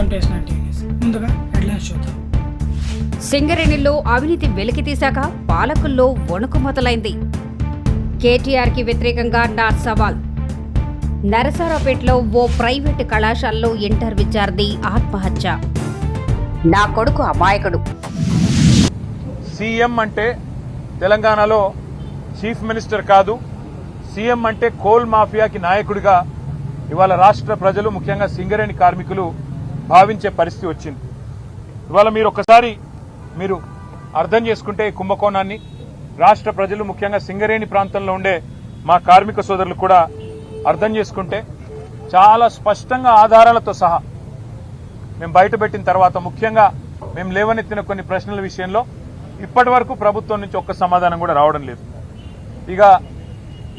ముందుగా హెడ్లైన్స్ చూద్దాం. సింగరేణిలో అవినీతి వెలికితీశాక పాలకుల్లో వణుకు మొదలైంది. కేటీఆర్కి వ్యతిరేకంగా నా సవాల్. నరసరావుపేటలో ఓ ప్రైవేటు కళాశాలలో ఇంటర్ విద్యార్థి ఆత్మహత్య. నా కొడుకు అమాయకుడు. సీఎం అంటే తెలంగాణలో చీఫ్ మినిస్టర్ కాదు, సీఎం అంటే కోల్ మాఫియాకి నాయకుడిగా ఇవాళ రాష్ట్ర ప్రజలు ముఖ్యంగా సింగరేణి కార్మికులు భావించే పరిస్థితి వచ్చింది. ఇవాళ మీరు అర్థం చేసుకుంటే ఈ కుంభకోణాన్ని రాష్ట్ర ప్రజలు ముఖ్యంగా సింగరేణి ప్రాంతంలో ఉండే మా కార్మిక సోదరులు కూడా అర్థం చేసుకుంటే చాలా స్పష్టంగా ఆధారాలతో సహా మేము బయటపెట్టిన తర్వాత ముఖ్యంగా మేము లేవనెత్తిన కొన్ని ప్రశ్నల విషయంలో ఇప్పటి వరకు ప్రభుత్వం నుంచి ఒక్క సమాధానం కూడా రావడం లేదు. ఇక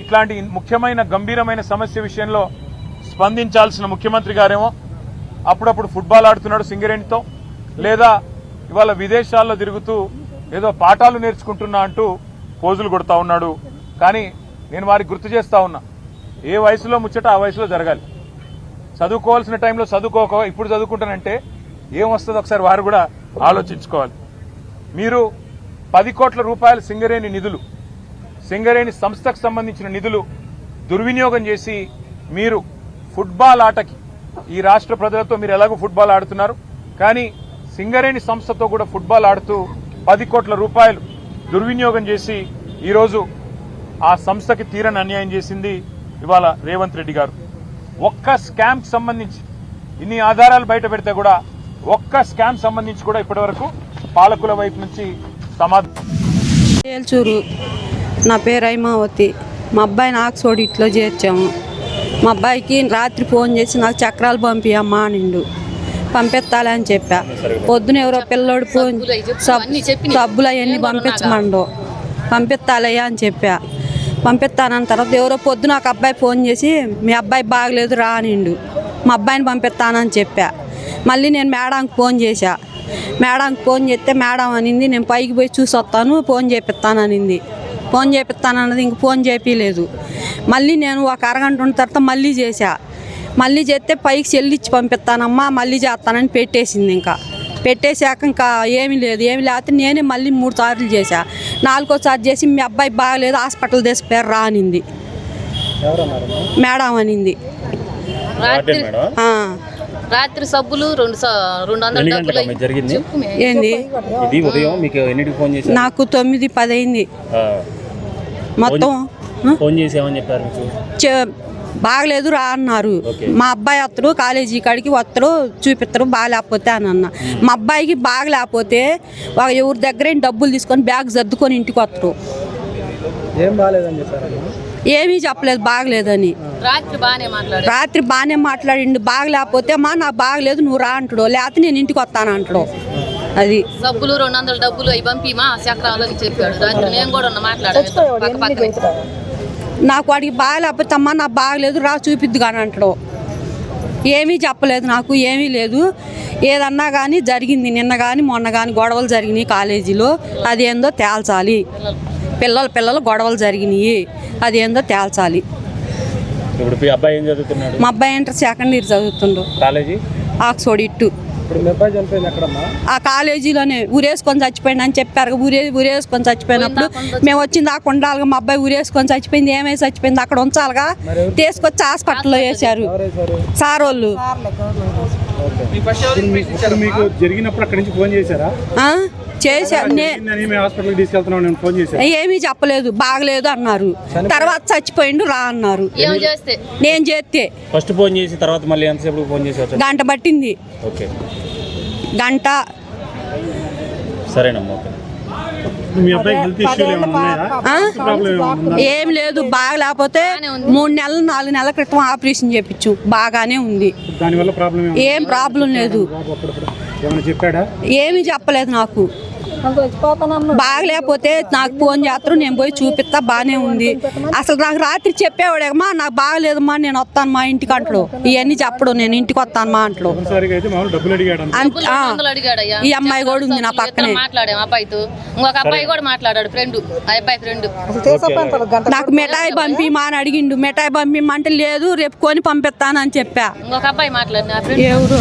ఇట్లాంటి ముఖ్యమైన గంభీరమైన సమస్య విషయంలో స్పందించాల్సిన ముఖ్యమంత్రి గారేమో అప్పుడప్పుడు ఫుట్బాల్ ఆడుతున్నాడు సింగరేణితో, లేదా ఇవాళ విదేశాల్లో తిరుగుతూ ఏదో పాఠాలు నేర్చుకుంటున్నా అంటూ పోజులు కొడతా ఉన్నాడు. కానీ నేను వారికి గుర్తు చేస్తా ఉన్నా, ఏ వయసులో ముచ్చట ఆ వయసులో జరగాలి. చదువుకోవాల్సిన టైంలో చదువుకోక ఇప్పుడు చదువుకుంటానంటే ఏం వస్తుందో ఒకసారి వారు కూడా ఆలోచించుకోవాలి. మీరు 10 కోట్ల రూపాయల సింగరేణి నిధులు, సింగరేణి సంస్థకు సంబంధించిన నిధులు దుర్వినియోగం చేసి మీరు ఫుట్బాల్ ఆటకి ఈ రాష్ట్ర ప్రజలతో మీరు ఎలాగో ఫుట్బాల్ ఆడుతున్నారు, కానీ సింగరేణి సంస్థతో కూడా ఫుట్బాల్ ఆడుతూ 10 కోట్ల రూపాయలు దుర్వినియోగం చేసి ఈరోజు ఆ సంస్థకి తీరని అన్యాయం చేసింది ఇవాళ రేవంత్ రెడ్డి గారు. ఒక్క స్కామ్ సంబంధించి ఇన్ని ఆధారాలు బయట పెడితే కూడా ఒక్క స్కామ్ సంబంధించి కూడా ఇప్పటి వరకు పాలకుల వైపు నుంచి ఏల్చూరు. నా పేరు హైమావతి. మా అబ్బాయిని ఆక్స్ఫోర్డ్ ఇట్లో చేర్చాము. మా అబ్బాయికి రాత్రి ఫోన్ చేసి నాకు చక్రాలు పంపియమ్మా నిండు పంపిస్తాలే అని చెప్పా. పొద్దున ఎవరో పిల్లోడు ఫోన్ సబ్బులు అవన్నీ పంపించమండు పంపిస్తాలయ్యా అని చెప్పా. పంపిస్తానన్న తర్వాత ఎవరో పొద్దున ఒక అబ్బాయి ఫోన్ చేసి మీ అబ్బాయి బాగలేదు రా నిండు మా అబ్బాయిని పంపిస్తానని చెప్పా. మళ్ళీ నేను మేడంకి ఫోన్ చేశా. మేడంకి ఫోన్ చేస్తే మేడం అనింది నేను పైకి పోయి చూసి వస్తాను ఫోన్ చేపిస్తాననింది. ఫోన్ చేపిస్తానన్నది ఇంక ఫోన్ చేపించలేదు. మళ్ళీ నేను ఒక అరగంట ఉన్న తర్వాత మళ్ళీ చేశా. మళ్ళీ చేస్తే పైకి చెల్లిచ్చి పంపిస్తానమ్మా మళ్ళీ చేస్తానని పెట్టేసింది. ఇంకా పెట్టేశాక ఇంకా ఏమీ లేకపోతే నేనే మళ్ళీ 3 సార్లు చేశా. 4వసారి చేసి మీ అబ్బాయి బాగలేదు హాస్పిటల్ తీసుకుపోయారు రా అనింది. మేడం అనింది. రాత్రి సబ్బులు 200 ఏంది నాకు 9:10 అయింది. మొత్తం బాగలేదు రా అన్నారు. మా అబ్బాయి వస్తారు కాలేజీ కాడికి వస్తారు చూపిస్తారు బాగాలేకపోతే అని అన్న. మా అబ్బాయికి బాగలేకపోతే ఎవరి దగ్గర డబ్బులు తీసుకొని బ్యాగ్ సర్దుకొని ఇంటికి వస్తారు. ఏమీ చెప్పలేదు బాగలేదని. రాత్రి బాగానే మాట్లాడిండు. బాగలేకపోతే మా నాకు బాగలేదు నువ్వు రా అంటాడు, లేకపోతే నేను ఇంటికి వస్తాను అంటాడు. అది సబ్బులు 200 డబ్బులు అవి పంపి మా చక్రాలని చెప్పాడు. రాత్రి నేను కూడా మాట్లాడాను. నాకు వాడికి బాగలేకపోతే అమ్మా నాకు బాగలేదు రా చూపిద్దు కానీ అంటాడు. ఏమీ చెప్పలేదు నాకు, ఏమీ లేదు. ఏదన్నా కానీ జరిగింది నిన్న కానీ మొన్న కానీ గొడవలు జరిగినాయి కాలేజీలో, అదేందో తేల్చాలి. పిల్లలు గొడవలు జరిగినాయి, అదేందో తేల్చాలి. మా అబ్బాయి ఇంటర్ 2nd ఇయర్ చదువుతుండు ఆక్స్ఫోర్డ్ ఇట్టు. ఆ కాలేజీలోనే ఊరేసుకొని చచ్చిపోయింది అని చెప్పారు. ఊరేసుకొని చచ్చిపోయినప్పుడు మేము వచ్చింది దాకా ఉండాలిగా. మా అబ్బాయి ఊరేసుకొని చచ్చిపోయింది, ఏమై చచ్చిపోయింది అక్కడ ఉంచాలిగా. తీసుకొచ్చి హాస్పిటల్లో వేశారు సార్ వాళ్ళు. ఏమీ చెప్పలేదు బాగలేదు అన్నారు. తర్వాత చచ్చిపోయిండు రా అన్నారు. నేను చేస్తే గంట పట్టింది. గంట. ఏం లేదు బాగలేకపోతే 3 నెలలు 4 నెలల క్రితం ఆపరేషన్ చేయించు బాగానే ఉంది. ఏం ప్రాబ్లం లేదు. ఏమీ చెప్పలేదు నాకు. బాగలేకపోతే నాకు ఫోన్ చేస్తారు, నేను పోయి చూపిస్తా, బాగానే ఉంది. అసలు నాకు రాత్రి చెప్పేవాడేమా నాకు బాగలేదమ్మా నేను వస్తాను మా ఇంటికి అంటాడు. ఇవన్నీ చెప్పడు, నేను ఇంటికి వస్తాను మా అంటాడు. ఈ అమ్మాయి కూడా ఉంది నా పక్కనే. మాట్లాడాము అబ్బాయితో, ఇంకొక అబ్బాయి కూడా మాట్లాడాడు, ఫ్రెండ్, ఆ అబ్బాయి ఫ్రెండ్. నాకు మిఠాయి పంపిమా అని అడిగిండు. మిఠాయి పంపిమంటే లేదు రేపు కొని పంపిస్తానని చెప్పా. ఇంకొక అబ్బాయి మాట్లాడిన ఎవరు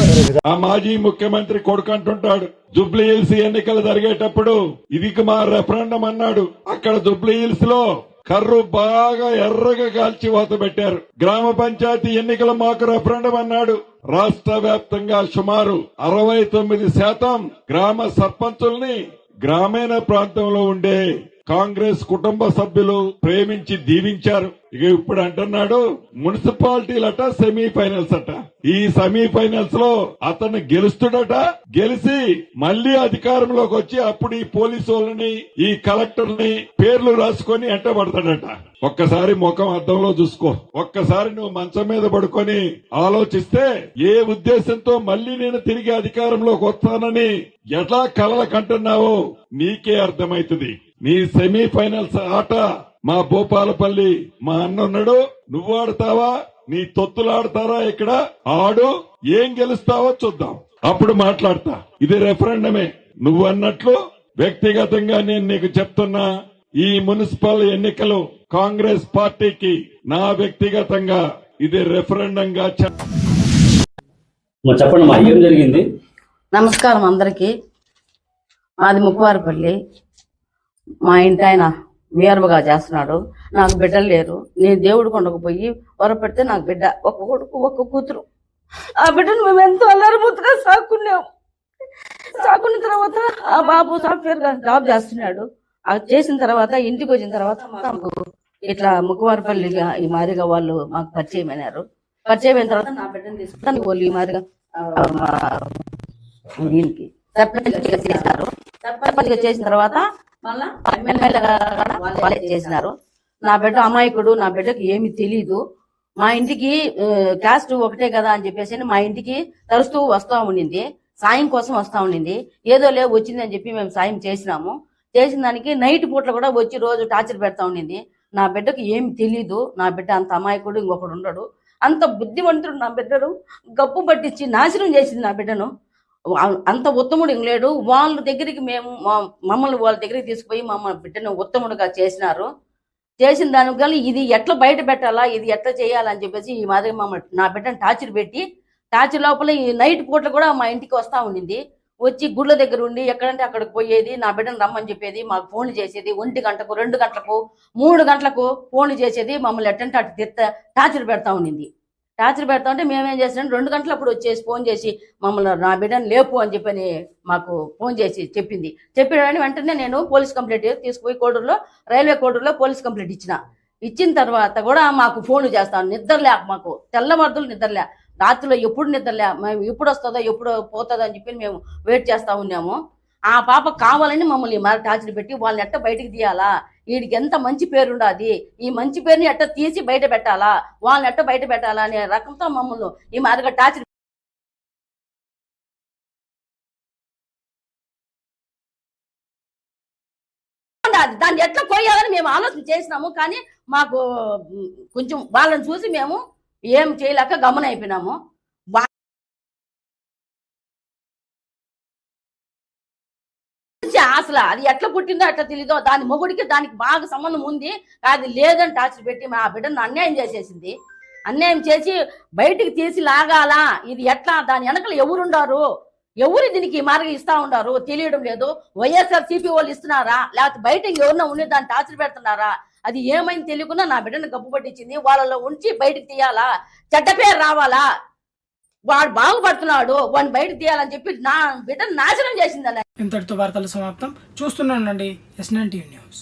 ఆ మాజీ ముఖ్యమంత్రి కొడుకు అంటుంటాడు, జూబ్లీ హిల్స్ ఎన్నికలు జరిగేటప్పుడు ఇది మా రెఫరెండం అన్నాడు. అక్కడ జూబ్లీ హిల్స్ లో కర్రు బాగా ఎర్రగా కాల్చి వాత పెట్టారు. గ్రామ పంచాయతీ ఎన్నికలు మాకు రెఫరెండం అన్నాడు. రాష్ట్ర వ్యాప్తంగా సుమారు 69% గ్రామ సర్పంచుల్ని గ్రామీణ ప్రాంతంలో ఉండే కాంగ్రెస్ కుటుంబ సభ్యులు ప్రేమించి దీవించారు. ఇక ఇప్పుడు అంటున్నాడు మున్సిపాలిటీలట సెమీఫైనల్స్ అట. ఈ సెమీఫైనల్స్ లో అతను గెలుస్తుడట. గెలిచి మళ్లీ అధికారంలోకి వచ్చి అప్పుడు ఈ పోలీసు వాళ్ళని ఈ కలెక్టర్ని పేర్లు రాసుకొని ఎంటబడతాడట. ఒక్కసారి ముఖం అద్దంలో చూసుకో. ఒక్కసారి నువ్వు మంచం మీద పడుకొని ఆలోచిస్తే ఏ ఉద్దేశంతో మళ్లీ నేను తిరిగి అధికారంలోకి వస్తానని ఎట్లా కలలు కంటున్నావో నీకే అర్థమైతుంది. నీ సెమీఫైనల్స్ ఆట మా భూపాలపల్లి మా అన్న ఉన్నాడు, నువ్వు ఆడతావా, నీ తొత్తులు ఆడతారా? ఇక్కడ ఆడు, ఏం గెలుస్తావో చూద్దాం, అప్పుడు మాట్లాడతా. ఇది రెఫరెండమే. నువ్వు అన్నట్లు వ్యక్తిగతంగా నేను నీకు చెప్తున్నా, ఈ మున్సిపల్ ఎన్నికలు కాంగ్రెస్ పార్టీకి నా వ్యక్తిగతంగా ఇది రెఫరెండంగా చెప్పండి మా ఏం జరిగింది. నమస్కారం అందరికి. మాది ముక్కువారిపల్లి. మా ఇంటి ఆయన వీరబగా చేస్తున్నాడు. నాకు బిడ్డలు లేరు. నేను దేవుడు కొండకు పోయి వరపెడితే నాకు బిడ్డ ఒక్క కొడుకు ఒక్క కూతురు. ఆ బిడ్డను మేము ఎంతో అల్లరిముద్దుగా సాక్కున్నాము. సాకున్న తర్వాత ఆ బాబు సాఫ్ట్వేర్ గా జాబ్ చేస్తున్నాడు. అది చేసిన తర్వాత ఇంటికి వచ్చిన తర్వాత మాకు ఇట్లా ముక్కువారిపల్లిగా ఈ మాదిరిగా వాళ్ళు మాకు పరిచయం అయినారు. పరిచయం అయిన తర్వాత నా బిడ్డను తీసుకుంటాను వాళ్ళు ఈ మాదిరిగా దీనికి సర్పంచ్ చేసినారు. సర్పంచ్ చేసిన తర్వాత మళ్ళా ఎమ్మెల్యేగా వాళ్ళే చేసినారు. నా బిడ్డ అమాయకుడు, నా బిడ్డకి ఏమి తెలీదు. మా ఇంటికి క్యాస్ట్ ఒకటే కదా అని చెప్పేసి మా ఇంటికి తరుస్తూ వస్తా ఉండింది. సాయం కోసం వస్తా ఉండింది. ఏదో లేవు వచ్చింది అని చెప్పి మేము సాయం చేసినాము. చేసిన దానికి నైట్ పూట్ల కూడా వచ్చి రోజు టార్చర్ పెడతా ఉండింది. నా బిడ్డకు ఏమి తెలీదు. నా బిడ్డ అంత అమాయకుడు ఇంకొకడు ఉండడు. అంత బుద్ధివంతుడు నా బిడ్డను గప్పు పట్టించి నాశనం చేసింది నా బిడ్డను. అంత ఉత్తముడు లేడు. వాళ్ళ దగ్గరికి మేము మమ్మల్ని వాళ్ళ దగ్గరికి తీసుకుపోయి మమ్మల్ని బిడ్డను ఉత్తముడుగా చేసినారు. చేసిన దానివల్ల ఇది ఎట్లా బయట పెట్టాలా, ఇది ఎట్లా చేయాలని చెప్పేసి ఈ మాదిరి మమ్మల్ని నా బిడ్డను టార్చర్ పెట్టి, టార్చర్ లోపల ఈ నైట్ పూట కూడా మా ఇంటికి వస్తా ఉండింది. వచ్చి గుళ్ళ దగ్గర ఉండి ఎక్కడంటే అక్కడికి పోయేది. నా బిడ్డను రమ్మని చెప్పేది. మాకు ఫోన్లు చేసేది. 1 గంటకు 2 గంటలకు 3 గంటలకు ఫోన్లు చేసేది. మమ్మల్ని ఎట్టంటే అటు టార్చర్ పెడతా ఉండింది. టార్చర్ పెడతా ఉంటే మేమేం చేసినాం, 2 గంటలప్పుడు వచ్చేసి ఫోన్ చేసి మమ్మల్ని నా బిడ్డను లేపు అని చెప్పని మాకు ఫోన్ చేసి చెప్పింది. చెప్పిన వెంటనే నేను పోలీస్ కంప్లైంట్ తీసుకుపోయి కోడూరులో, రైల్వే కోడూరులో పోలీస్ కంప్లైంట్ ఇచ్చిన తర్వాత కూడా మాకు ఫోన్లు చేస్తాను. నిద్రలే మాకు, తెల్లవారులు నిద్రలే. రాత్రిలో ఎప్పుడు నిద్రలే. మేము ఎప్పుడు వస్తుందో ఎప్పుడు పోతుందో అని చెప్పి మేము వెయిట్ చేస్తా ఉన్నాము. ఆ పాప కావాలని మమ్మల్ని మరి టార్చర్ పెట్టి వాళ్ళని ఎట్ట బయటికి తీయాలా, వీడికి ఎంత మంచి పేరు ఉండాది, ఈ మంచి పేరుని ఎట్ట తీసి బయట పెట్టాలా, వాళ్ళని ఎట్ట బయట పెట్టాలా అనే రకంతో మమ్మల్ని ఈ మాదిరిగా టార్చర్ దాన్ని ఎట్లా పోయాలని మేము ఆలోచన చేసినాము. కానీ మాకు కొంచెం వాళ్ళని చూసి మేము ఏం చేయలేక గమన అయిపోయినాము. అసలు అది ఎట్లా పుట్టిందో ఎట్లా తెలీదో, దాని మొగుడికి దానికి బాగా సంబంధం ఉంది. అది లేదని టార్చర్ పెట్టి మా బిడ్డను అన్యాయం చేసేసింది. అన్యాయం చేసి బయటికి తీసి లాగాలా, ఇది ఎట్లా, దాని వెనకలు ఎవరుండారు, ఎవరు దీనికి మార్గం ఇస్తా ఉండారు తెలియడం లేదు. వైఎస్ఆర్సీపీ వాళ్ళు ఇస్తున్నారా, లేకపోతే బయట ఎవరన్నా ఉండి దాన్ని టార్చర్ పెడుతున్నారా, అది ఏమైంది తెలియకుండా నా బిడ్డను గప్పు పట్టించింది. వాళ్ళలో ఉంచి బయటకు తీయాలా, చెడ్డ పేరు రావాలా, వాడు బాగుపడుతున్నాడు వాడిని బయటకు తీయాలని చెప్పి నా బిడ్డను నాశనం చేసింది. ఇంతటితో వార్తలు సమాప్తం. చూస్తూనే ఉండండి S9 టీవీ న్యూస్.